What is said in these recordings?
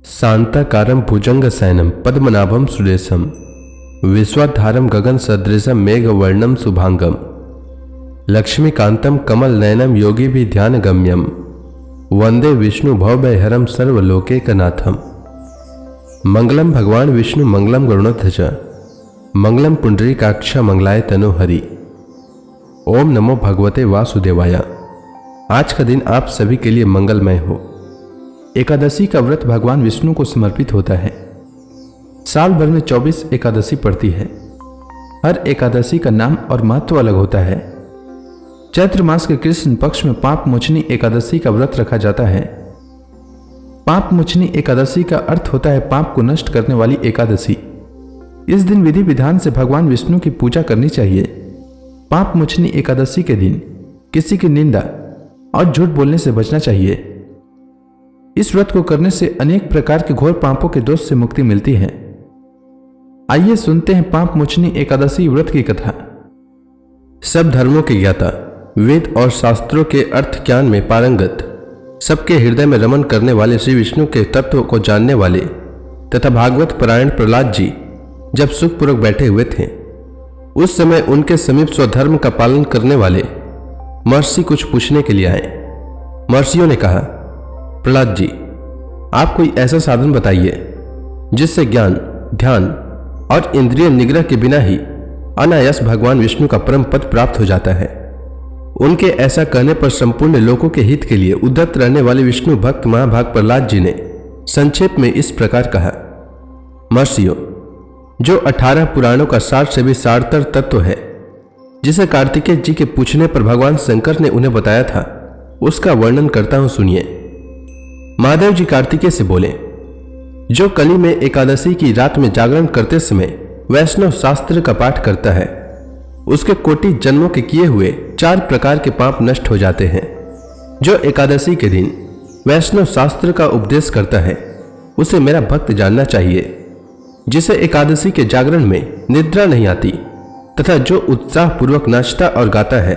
शांताकारं भुजंगशयनं पद्मनाभं सुरेशं विश्वाधारं गगनसदृशं मेघवर्णं शुभांगं लक्ष्मीकान्तं कमलनयनं योगिभिर्ध्यानगम्यं वंदे विष्णु भवभयहरं सर्वलोकैकनाथं। मंगलम भगवान विष्णु मंगलम गरुड़ध्वज मंगलम पुंडरीकाक्ष मंगलाय तनोहरि। ओम नमो भगवते वासुदेवाय। आज का दिन आप सभी के लिए मंगलमय हो। एकादशी का व्रत भगवान विष्णु को समर्पित होता है। साल भर में 24 एकादशी पड़ती है। हर एकादशी का नाम और महत्व अलग होता है। चैत्र मास के कृष्ण पक्ष में पाप मोचनी एकादशी का व्रत रखा जाता है। पाप मोचनी एकादशी का अर्थ होता है पाप को नष्ट करने वाली एकादशी। इस दिन विधि विधान से भगवान विष्णु की पूजा करनी चाहिए। पाप मोचनी एकादशी के दिन किसी की निंदा और झूठ बोलने से बचना चाहिए। इस व्रत को करने से अनेक प्रकार के घोर पापों के दोष से मुक्ति मिलती है। आइए सुनते हैं पाप मोचनी एकादशी व्रत की कथा। सब धर्मों के ज्ञाता, वेद और शास्त्रों के अर्थ ज्ञान में पारंगत, सबके हृदय में रमन करने वाले श्री विष्णु के तत्व को जानने वाले तथा भागवत परायण प्रहलाद जी जब सुखपूर्वक बैठे हुए थे, उस समय उनके समीप स्वधर्म का पालन करने वाले महर्षि कुछ पूछने के लिए आए। महर्षियों ने कहा, प्रहलाद जी, आप कोई ऐसा साधन बताइए जिससे ज्ञान, ध्यान और इंद्रिय निग्रह के बिना ही अनायास भगवान विष्णु का परम पद प्राप्त हो जाता है। उनके ऐसा कहने पर संपूर्ण लोगों के हित के लिए उद्धत रहने वाले विष्णु भक्त महाभाग प्रहलाद जी ने संक्षेप में इस प्रकार कहा, महर्षियों, जो 18 पुराणों का सार से भी सारतर तत्व है, जिसे कार्तिकेय जी के पूछने पर भगवान शंकर ने उन्हें बताया था, उसका वर्णन करता हूं, सुनिए। महादेव जी कार्तिकेय से बोले, जो कली में एकादशी की रात में जागरण करते समय वैष्णव शास्त्र का पाठ करता है, उसके कोटि जन्मों के किए हुए 4 प्रकार के पाप नष्ट हो जाते हैं। जो एकादशी के दिन वैष्णव शास्त्र का उपदेश करता है, उसे मेरा भक्त जानना चाहिए। जिसे एकादशी के जागरण में निद्रा नहीं आती तथा जो उत्साह पूर्वक नाचता और गाता है,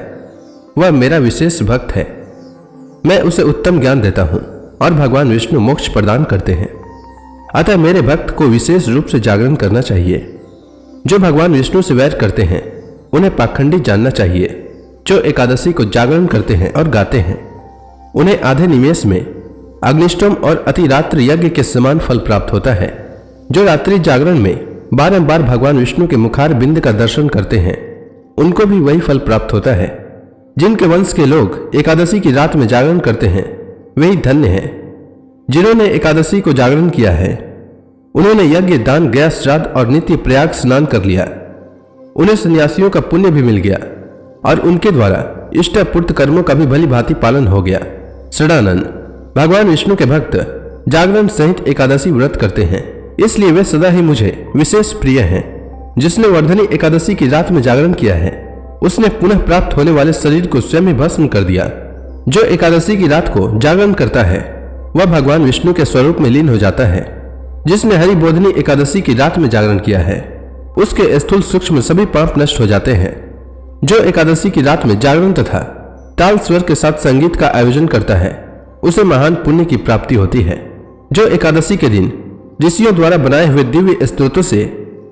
वह मेरा विशेष भक्त है। मैं उसे उत्तम ज्ञान देता हूं और भगवान विष्णु मोक्ष प्रदान करते हैं। अतः मेरे भक्त को विशेष रूप से जागरण करना चाहिए। जो भगवान विष्णु से वैर करते हैं, उन्हें पाखंडी जानना चाहिए। जो एकादशी को जागरण करते हैं और गाते हैं, उन्हें आधे निमेष में अग्निष्टोम और अतिरात्र यज्ञ के समान फल प्राप्त होता है। जो रात्रि जागरण में बारंबार भगवान विष्णु के मुखार बिंद का दर्शन करते हैं, उनको भी वही फल प्राप्त होता है। जिनके वंश के लोग एकादशी की रात में जागरण करते हैं, वही धन्य हैं। जिन्होंने एकादशी को जागरण किया है, उन्होंने यज्ञ, दान, गया श्राद्ध और नित्य प्रयाग स्नान कर लिया। उन्हें सन्यासियों का पुण्य भी मिल गया और उनके द्वारा इष्टपूर्त कर्मों का भी भली भांति पालन हो गया। सदानंद, भगवान विष्णु के भक्त जागरण सहित एकादशी व्रत करते हैं, इसलिए वे सदा ही मुझे विशेष प्रिय हैं। जिसने वर्धनी एकादशी की रात में जागरण किया है, उसने पुनः प्राप्त होने वाले शरीर को स्वयं ही भस्म कर दिया। जो एकादशी की रात को जागरण करता है, वह भगवान विष्णु के स्वरूप में लीन हो जाता है। जिसने हरि बोधनी एकादशी की रात में जागरण किया है, उसके स्थूल सूक्ष्म सभी पाप नष्ट हो जाते हैं। जो एकादशी की रात में जागरण तथा ताल स्वर के साथ संगीत का आयोजन करता है, उसे महान पुण्य की प्राप्ति होती है। जो एकादशी के दिन ऋषियों द्वारा बनाए हुए दिव्य स्तोत्रों से,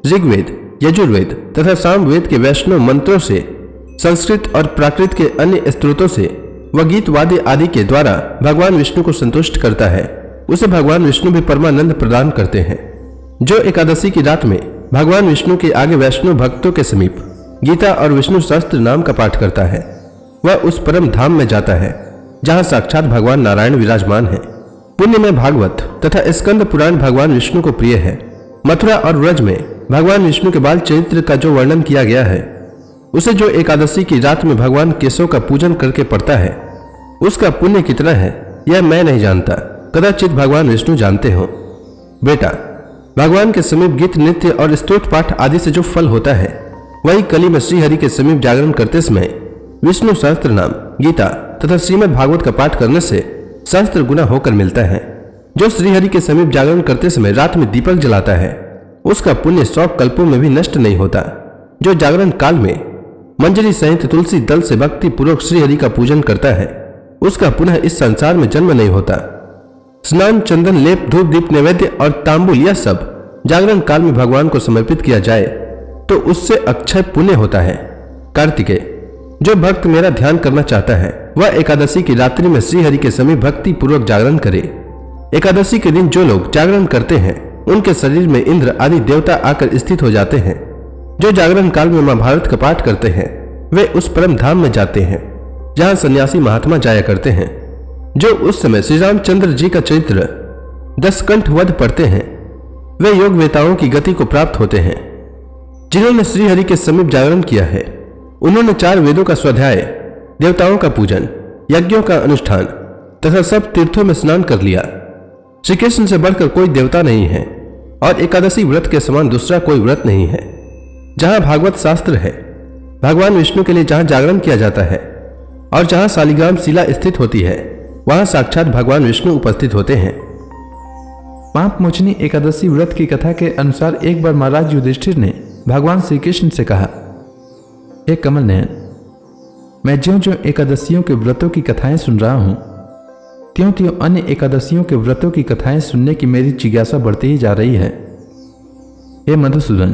ऋग्वेद, यजुर्वेद तथा सामवेद के वैष्णव मंत्रों से, संस्कृत और प्राकृत के अन्य स्त्रोतों से व गीत वाद्य आदि के द्वारा भगवान विष्णु को संतुष्ट करता है, उसे भगवान विष्णु भी परमानंद प्रदान करते हैं। जो एकादशी की रात में भगवान विष्णु के आगे वैष्णव भक्तों के समीप गीता और विष्णु सहस्त्र नाम का पाठ करता है, वह उस परम धाम में जाता है जहां साक्षात भगवान नारायण विराजमान है। पुण्य में भागवत तथा स्कंद पुराण भगवान विष्णु को प्रिय है। मथुरा और व्रज में भगवान विष्णु के बाल चरित्र का जो वर्णन किया गया है, उसे जो एकादशी की रात में भगवान केशव का पूजन करके पढ़ता है, उसका पुण्य कितना है यह मैं नहीं जानता, कदाचित भगवान विष्णु जानते हो। बेटा, भगवान के समीप गीत, नृत्य और स्तोत्र पाठ आदि से जो फल होता है, वही कली में श्री हरि के समीप जागरण करते समय विष्णु सहस्त्र नाम, गीता तथा श्रीमद् भागवत का पाठ करने से सहस्त्र गुना होकर मिलता है। जो श्री हरि के समीप जागरण करते समय रात में दीपक जलाता है, उसका पुण्य 100 कल्पों में भी नष्ट नहीं होता। जो जागरण काल में मंजरी सहित तुलसी दल से भक्ति पूर्वक श्री हरि का पूजन करता है, उसका पुनः इस संसार में जन्म नहीं होता। स्नान, चंदन, लेप, धूप, दीप, नैवेद्य और तांबुल यह सब जागरण काल में भगवान को समर्पित किया जाए तो उससे अक्षय पुण्य होता है। कार्तिकेय, जो भक्त मेरा ध्यान करना चाहता है वह एकादशी की रात्रि में श्रीहरि के समीप भक्ति पूर्वक जागरण करे। एकादशी के दिन जो लोग जागरण करते हैं उनके शरीर में इंद्र आदि देवता आकर स्थित हो जाते हैं। जो जागरण काल में महाभारत का पाठ करते हैं वे उस परम धाम में जाते हैं जहां सन्यासी महात्मा जाया करते हैं। जो उस समय श्री रामचंद्र जी का चरित्र दशकंठ वध पढ़ते हैं वे योग वेताओं की गति को प्राप्त होते हैं। जिन्होंने श्रीहरि के समीप जागरण किया है उन्होंने 4 वेदों का स्वाध्याय, देवताओं का पूजन, यज्ञों का अनुष्ठान तथा सब तीर्थों में स्नान कर लिया। श्री कृष्ण से बढ़कर कोई देवता नहीं है और एकादशी व्रत के समान दूसरा कोई व्रत नहीं है। जहां भागवत शास्त्र है, भगवान विष्णु के लिए जहां जागरण किया जाता है और जहां शालिग्राम शिला स्थित होती है वहां साक्षात भगवान विष्णु उपस्थित होते हैं। पाप मोचनी एकादशी व्रत की कथा के अनुसार एक बार महाराज युधिष्ठिर ने भगवान श्री कृष्ण से कहा, हे कमल नयन, मैं ज्यों-ज्यों एकादशियों के व्रतों की कथाएं सुन रहा हूं त्यों-त्यों अन्य एकादशियों के व्रतों की कथाएं सुनने की मेरी जिज्ञासा बढ़ती ही जा रही है। हे मधुसूदन,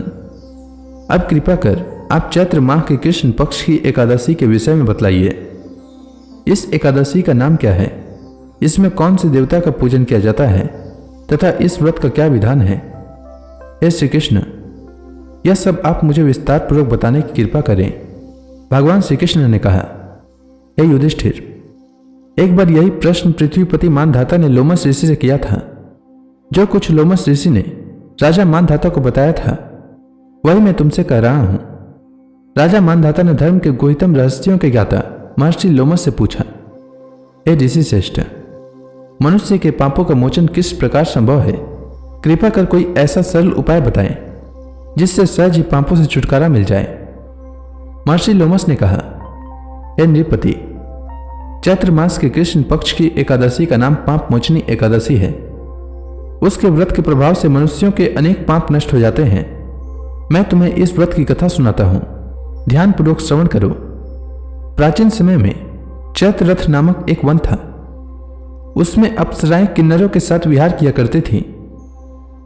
अब कृपा कर आप चैत्र माह के कृष्ण पक्ष की एकादशी के विषय में बतलाइए। इस एकादशी का नाम क्या है, इसमें कौन से देवता का पूजन किया जाता है तथा इस व्रत का क्या विधान है। हे श्री कृष्ण, यह सब आप मुझे विस्तार पूर्वक बताने की कृपा करें। भगवान श्री कृष्ण ने कहा, हे युधिष्ठिर, एक बार यही प्रश्न पृथ्वीपति मानधाता ने लोमस ऋषि से किया था। जो कुछ लोमस ऋषि ने राजा मानधाता को बताया था वही मैं तुमसे कह रहा हूं। राजा मानधाता ने धर्म के गुहितम रहस्यों के ज्ञाता महर्षि लोमस से पूछा, हे ऋषि श्रेष्ठ, मनुष्य के पापों का मोचन किस प्रकार संभव है? कृपा कर कोई ऐसा सरल उपाय बताएं जिससे सहज ही पापों से छुटकारा मिल जाए। महर्षि लोमस ने कहा, हे नृपति, चैत्र मास के कृष्ण पक्ष की एकादशी का नाम पाप मोचनी एकादशी है। उसके व्रत के प्रभाव से मनुष्यों के अनेक पाप नष्ट हो जाते हैं। मैं तुम्हें इस व्रत की कथा सुनाता हूं, ध्यान पूर्वक श्रवण करो। प्राचीन समय में चैत्र रथ नामक एक वन था। उसमें अप्सराएं किन्नरों के साथ विहार किया करती थीं।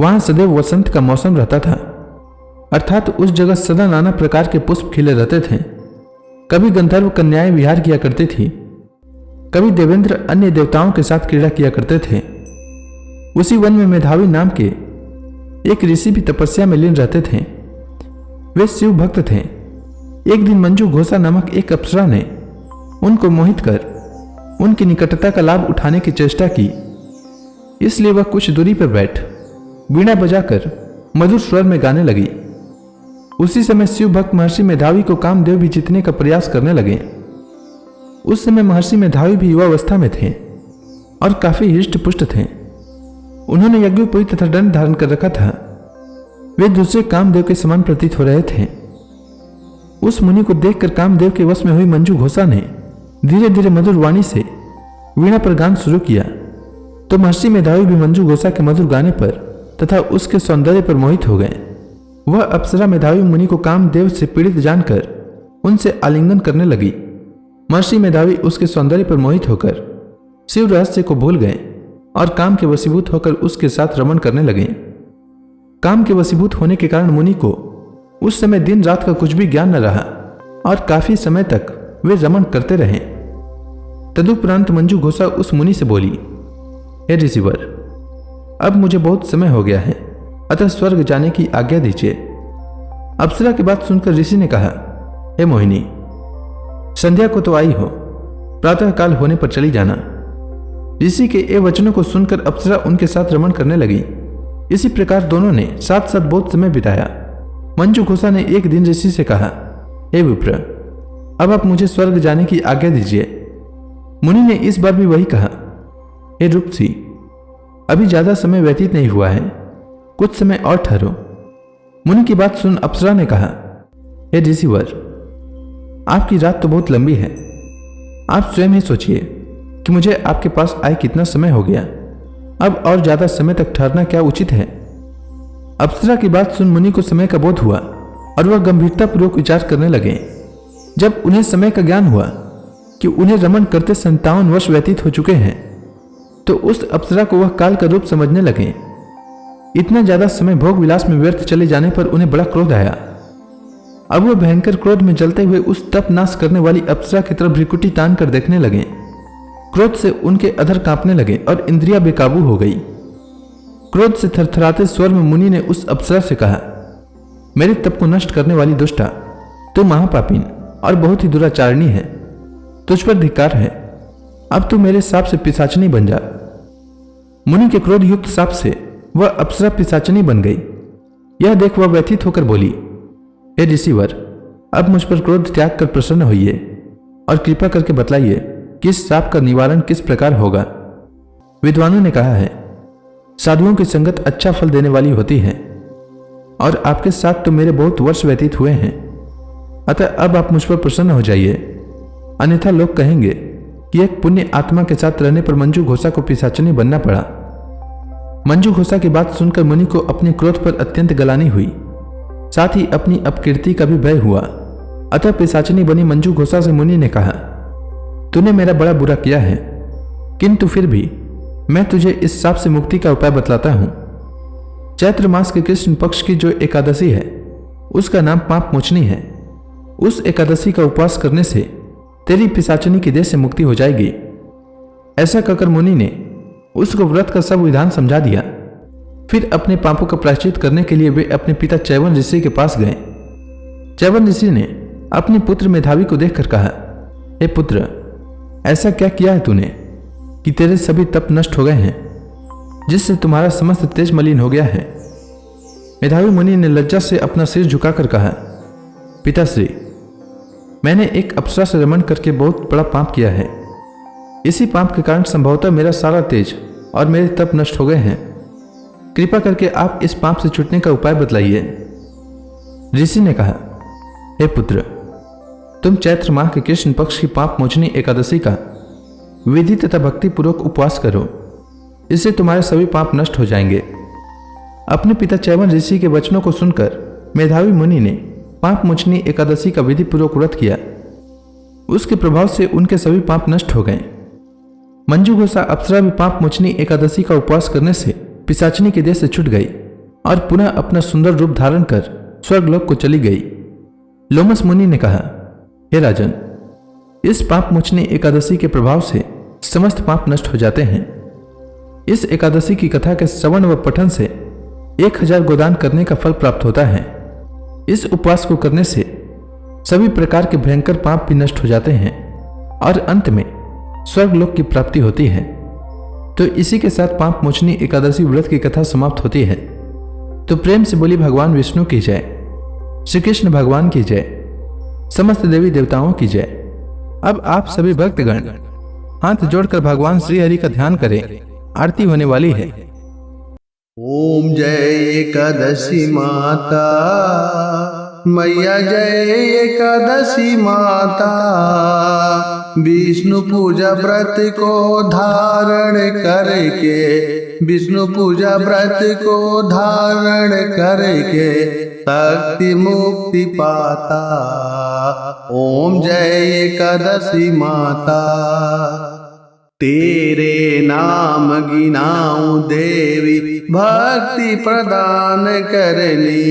वहां सदैव वसंत का मौसम रहता था, अर्थात उस जगह सदा नाना प्रकार के पुष्प खिले रहते थे। कभी गंधर्व कन्याएं विहार किया करती थी, कभी देवेंद्र अन्य देवताओं के साथ क्रीड़ा किया करते थे। उसी वन में मेधावी नाम के एक ऋषि भी तपस्या में लीन रहते थे। वे शिव भक्त थे। एक दिन मंजू घोषा नामक एक अप्सरा ने उनको मोहित कर उनकी निकटता का लाभ उठाने की चेष्टा की। इसलिए वह कुछ दूरी पर बैठ वीणा बजाकर मधुर स्वर में गाने लगी। उसी समय शिव भक्त महर्षि मेधावी को कामदेव भी जीतने का प्रयास करने लगे। उस समय महर्षि मेधावी भी युवावस्था में थे और काफी हृष्ट पुष्ट थे। उन्होंने यज्ञोपवी तथा दंड धारण कर रखा था। वे दूसरे कामदेव के समान प्रतीत हो रहे थे। उस मुनि को देखकर कामदेव के वश में हुई मंजू घोषा ने धीरे धीरे मधुर वाणी से वीणा पर गान शुरू किया तो महर्षि मेधावी भी मंजू घोषा के मधुर गाने पर तथा उसके सौंदर्य पर मोहित हो गए। वह अप्सरा मेधावी मुनि को कामदेव से पीड़ित जानकर उनसे आलिंगन करने लगी। महर्षि मेधावी उसके सौंदर्य पर मोहित होकर शिव रहस्य को भूल गए और काम के वशीभूत होकर उसके साथ रमण करने लगे। काम के वशीभूत होने के कारण मुनि को उस समय दिन रात का कुछ भी ज्ञान न रहा और काफी समय तक वे रमण करते रहे। तदुपरांत मंजू घोषा उस मुनि से बोली, हे ऋषिवर, अब मुझे बहुत समय हो गया है, अतः स्वर्ग जाने की आज्ञा दीजिए। अप्सरा की बात सुनकर ऋषि ने कहा, हे मोहिनी, संध्या को तो आई हो, प्रातः काल होने पर चली जाना। ऋषि के ये वचनों को सुनकर अप्सरा उनके साथ रमण करने लगी। इसी प्रकार दोनों ने साथ साथ बहुत समय बिताया। मंजू घोषा ने एक दिन ऋषि से कहा, हे विप्र, अब आप मुझे स्वर्ग जाने की आज्ञा दीजिए। मुनि ने इस बार भी वही कहा, हे रुक्सी, अभी ज्यादा समय व्यतीत नहीं हुआ है, कुछ समय और ठहरो। मुनि की बात सुन अप्सरा ने कहा, हे ऋषिवर, आपकी रात तो बहुत लंबी है, आप स्वयं ही सोचिए कि मुझे आपके पास आए कितना समय हो गया। अब और ज्यादा समय तक ठहरना क्या उचित है। अप्सरा की बात सुन मुनि को समय का बोध हुआ और वह गंभीरतापूर्वक विचार करने लगे। जब उन्हें समय का ज्ञान हुआ कि उन्हें रमण करते 57 वर्ष व्यतीत हो चुके हैं तो उस अप्सरा को वह काल का रूप समझने लगे। इतना ज्यादा समय भोग विलास में व्यर्थ चले जाने पर उन्हें बड़ा क्रोध आया। अब वह भयंकर क्रोध में जलते हुए उस तप नाश करने वाली अप्सरा की तरफ भ्रिकुटी तान कर देखने लगे। क्रोध से उनके अधर कांपने लगे और इंद्रियां बेकाबू हो गई। क्रोध से थरथराते स्वर में मुनि ने उस अप्सरा से कहा, मेरे तप को नष्ट करने वाली दुष्टा, तू महापापिन और बहुत ही दुराचारणी है। तुझ पर धिक्कार है। अब तू मेरे साप से पिशाचनी बन जा। मुनि के क्रोध युक्त साप से वह अप्सरा पिशाचनी बन गई। यह देख वह व्यथित होकर बोली, हे ऋषिवर, अब मुझ पर क्रोध त्याग कर प्रसन्न होइए और कृपा करके बतलाइए कि इस साप का निवारण किस प्रकार होगा। विद्वानों ने कहा है, साधुओं की संगत अच्छा फल देने वाली होती है और आपके साथ तो मेरे बहुत वर्ष व्यतीत हुए हैं। अतः अब आप मुझ पर प्रसन्न हो जाइए, अन्यथा लोग कहेंगे कि एक पुण्य आत्मा के साथ रहने पर मंजू घोषा को पिशाचनी बनना पड़ा। मंजू घोषा की बात सुनकर मुनि को अपने क्रोध पर अत्यंत गलानी हुई, साथ ही अपनी अपकीर्ति का भी भय हुआ। अतः पिशाचनी बनी मंजू घोषा से मुनि ने कहा, तूने मेरा बड़ा बुरा किया है, किंतु फिर भी मैं तुझे इस शाप से मुक्ति का उपाय बतलाता हूं। चैत्र मास के कृष्ण पक्ष की जो एकादशी है उसका नाम पाप मोचनी है। उस एकादशी का उपवास करने से तेरी पिशाचनी की देह से मुक्ति हो जाएगी। ऐसा कहकर मुनि ने उसको व्रत का सब विधान समझा दिया। फिर अपने पापों का प्रायश्चित करने के लिए वे अपने पिता चैवन ऋषि के पास गए। चैवन ऋषि ने अपने पुत्र मेधावी को देखकर कहा, हे पुत्र, ऐसा क्या किया है तूने कि तेरे सभी तप नष्ट हो गए हैं, जिससे तुम्हारा समस्त तेज मलिन हो गया है। मेधावी मुनि ने लज्जा से अपना सिर झुकाकर कहा, पिताश्री, मैंने एक अप्सरा से रमण करके बहुत बड़ा पाप किया है। इसी पाप के कारण संभवतः मेरा सारा तेज और मेरे तप नष्ट हो गए हैं। कृपा करके आप इस पाप से छूटने का उपाय बतलाइए। ऋषि ने कहा, हे पुत्र, तुम चैत्र माह के कृष्ण पक्ष की पाप मोचनी एकादशी का विधि तथा भक्ति पूर्वक उपवास करो, इससे तुम्हारे सभी पाप नष्ट हो जाएंगे। अपने पिता चैवन ऋषि के वचनों को सुनकर मेधावी मुनि ने पाप मोचनी एकादशी का विधि पूर्वक व्रत किया। उसके प्रभाव से उनके सभी पाप नष्ट हो गए। मंजू घोषा अप्सरा भी पाप मोचनी एकादशी का उपवास करने से पिशाचनी के देह से छूट गई और पुनः अपना सुंदर रूप धारण कर स्वर्गलोक को चली गई। लोमस मुनि ने कहा, हे राजन, इस पाप मोचनी एकादशी के प्रभाव से समस्त पाप नष्ट हो जाते हैं। इस एकादशी की कथा के श्रवण व पठन से 1000 गोदान करने का फल प्राप्त होता है। इस उपवास को करने से सभी प्रकार के भयंकर पाप भी नष्ट हो जाते हैं और अंत में स्वर्गलोक की प्राप्ति होती है। तो इसी के साथ पाप मोचनी एकादशी व्रत की कथा समाप्त होती है। तो प्रेम से बोली भगवान विष्णु की जय, श्री कृष्ण भगवान की जय, समस्त देवी देवताओं की जय। अब आप सभी भक्तगण हाथ जोड़कर भगवान श्री हरि का ध्यान करें। आरती होने वाली है। ओम जय एकादशी माता, मैया जय एकादशी माता। विष्णु पूजा व्रत को धारण करके, विष्णु पूजा व्रत को धारण करके शक्ति मुक्ति पाता। ओम जय एकादशी माता। तेरे नाम गिनाऊं देवी, भक्ति प्रदान करनी,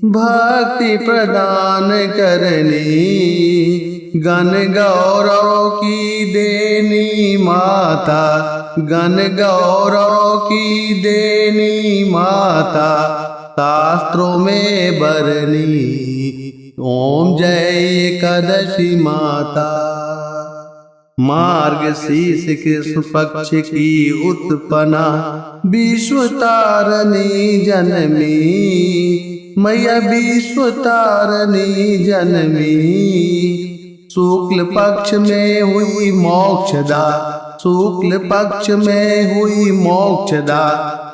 भक्ति प्रदान करनी। गण गौरव की देनी माता, गण गौरव की देनी माता, शास्त्रों में बरनी। ओम जय एकादशी माता। मार्गशीर्ष कृष्ण पक्ष की उत्पन्ना, विश्व तारणी जनमी, मैया विश्व तारणी जनमी। शुक्ल पक्ष में हुई मोक्षदा, शुक्ल पक्ष में हुई मोक्षदा,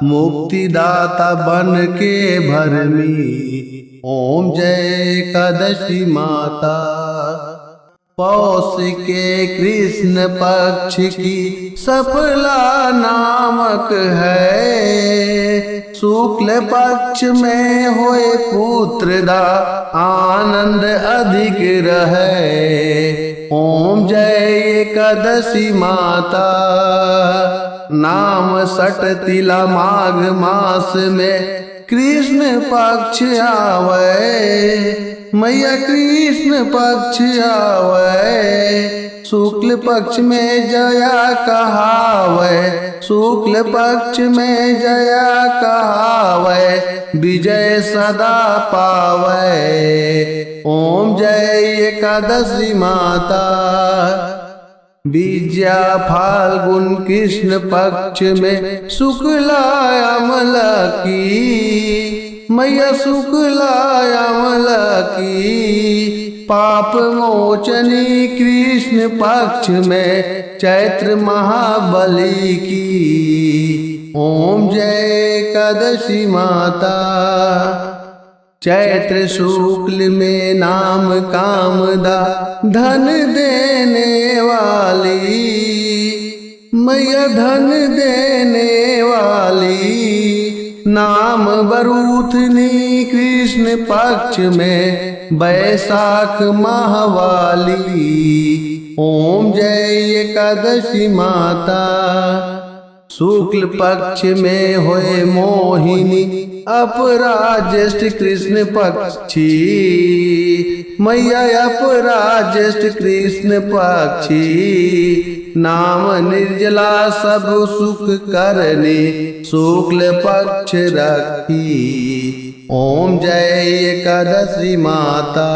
मुक्तिदाता बन के भरमी। ओम जय एकादशी माता। पौष के कृष्ण पक्ष की सफला नामक है। शुक्ल पक्ष में होए पुत्रदा, आनंद अधिक रहे। ओम जय एकादशी माता। नाम सट तिला माघ मास में कृष्ण पक्ष आवे, मैया कृष्ण पक्ष आवे। शुक्ल पक्ष में जया कहावे, शुक्ल पक्ष में जया कहावे, विजय सदा पावे। ओम जय एकादशी माता। विद्या फाल्गुन कृष्ण पक्ष में शुक्ला अमला की, मैया शुक्ला अमला की। पाप मोचनी कृष्ण पक्ष में चैत्र महाबली की। ओम जय एकादशी माता। चैत्र शुक्ल में नाम कामदा धन देने वाली, मैया धन देने वाली। नाम बरूथनी कृष्ण पक्ष में बैसाख माहवाली। ओम जय एकादशी माता। शुक्ल पक्ष में होए मोहिनी अपराज्येष्ठ कृष्ण पक्षी, मैया अपराज्येष्ठ कृष्ण पक्षी। नाम निर्जला सब सुख करने शुक्ल पक्ष रखी। ओम जय एकादशी माता।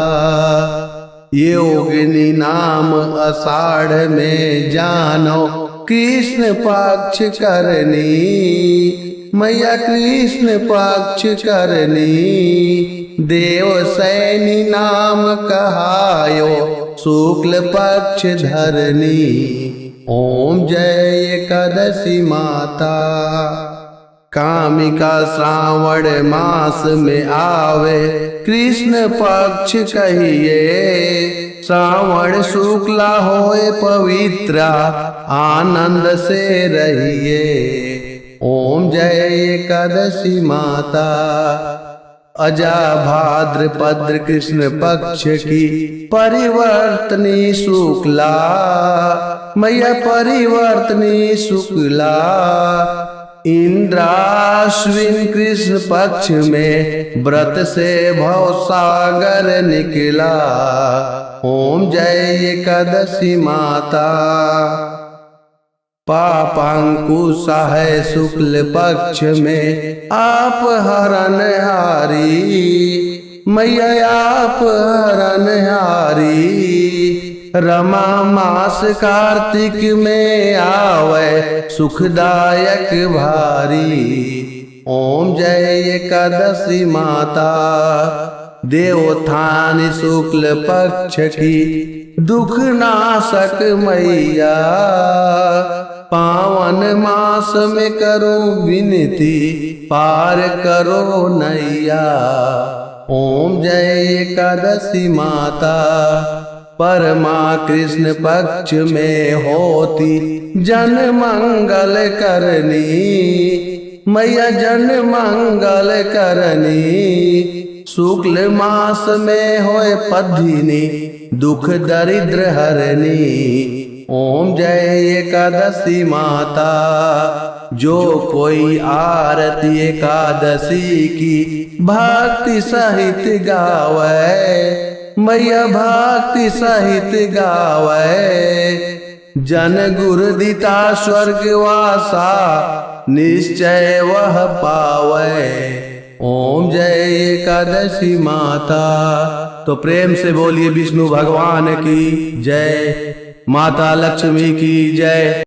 योगिनी नाम आषाढ़ में जानो कृष्ण पक्ष करनी, मैया कृष्ण पक्ष करनी। देव सैनी नाम कहायो शुक्ल पक्ष धरनी। ओम जय एकादशी माता। कामिका श्रावण मास में आवे कृष्ण पक्ष कहिए, श्रावण शुक्ला होए पवित्र आनंद से रहिए। ओम जय एकादशी माता। अजा भाद्र पद्र कृष्ण पक्ष की परिवर्तनी शुक्ला, मैया परिवर्तनी शुक्ला। इंद्राश्विन कृष्ण पक्ष में व्रत से भव सागर निकला। ओम जय एकादशी माता। पापांकुश है शुक्ल पक्ष में आप हरण हारी, मैया आप हरण हारी। रमा मास कार्तिक में आवे सुखदायक भारी। ओम जय एकादशी माता। देवोत्थान शुक्ल पक्ष की दुख नाशक मैया, पावन मास में करो विनती पार करो नैया। ओम जय एकादशी माता। परमा कृष्ण पक्ष में होती जन मंगल करनी, मैया जन मंगल करनी। शुक्ल मास में होए पद्धिनी दुख दरिद्र हरनी। ओम जय एकादशी माता। जो कोई आरती एकादशी की भक्ति सहित गावे, मैया भक्ति सहित गावे। जन गुरु दिता स्वर्गवासा निश्चय वह पावे। ओम जय एकादशी माता। तो प्रेम से बोलिए विष्णु भगवान की जय, माता लक्ष्मी की जय।